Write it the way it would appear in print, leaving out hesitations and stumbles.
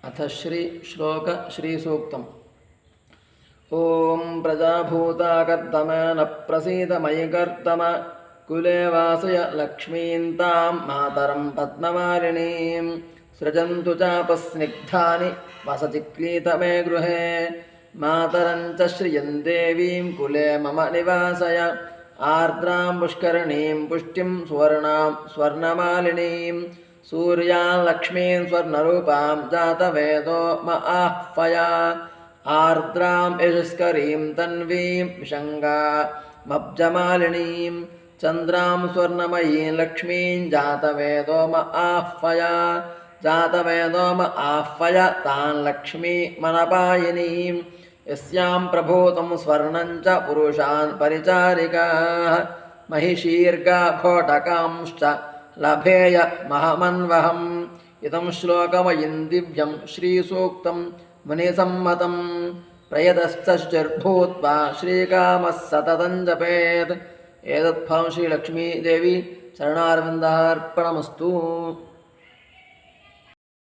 अथ श्लोक श्रीसूक्तम्। ॐ प्रजाभूताकर्दम न प्रसीद मयि कर्दम कुले वासय लक्ष्मीं तां मातरं पद्ममालिनीं सृजन्तु चापस्निग्धानि वसतिक्लीत मे गृहे मातरं च श्रियं देवीं कुले मम निवासय आर्द्रां पुष्करणीं पुष्टिं सुवर्णां स्वर्णमालिनीं सूर्यां लक्ष्मीं स्वर्णरूपां जातवेदो म आह्वया आर्द्रां यशस्करीं तन्वीं विषङ्गामब्जमालिनीं चन्द्रां स्वर्णमयीं लक्ष्मीं जातवेदो म आह्वया तां लक्ष्मीमनपायिनीं यस्यां प्रभूतं स्वर्णं च पुरुषान् परिचारिकाः महिषीर्घोटकांश्च लभेय महमन्वहम्। इदं श्लोकमयं दिव्यं श्रीसूक्तं मुनिसम्मतं प्रयतश्च शुचिर्भूत्वा श्रीकामः सततं जपेत्। एतत्फलं श्रीलक्ष्मीदेवी चरणारविन्दार्पणमस्तु।